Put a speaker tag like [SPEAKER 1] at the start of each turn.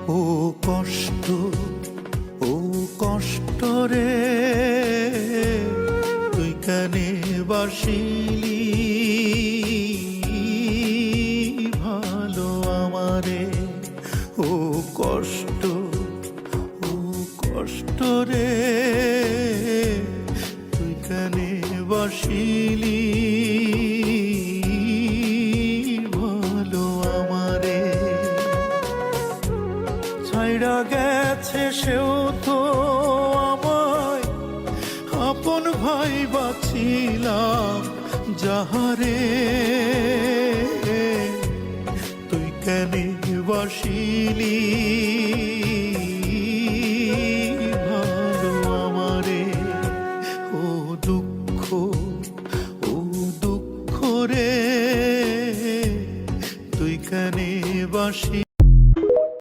[SPEAKER 1] ও কষ্ট, ও কষ্ট রে, তুই কানে বাসিলি ভালো আমারে। ও কষ্ট, ও কষ্ট রে, তুই কানে বাসিলি ভালো আমারে। ছাইড়া গেছে সেও তো আমায়, আপন ভাই বাছিলাম যাহারে। তুই কেনে বাসিলি ভালো আমারে। ও দুঃখ, ও দুঃখ রে, তুই কেনে বাসি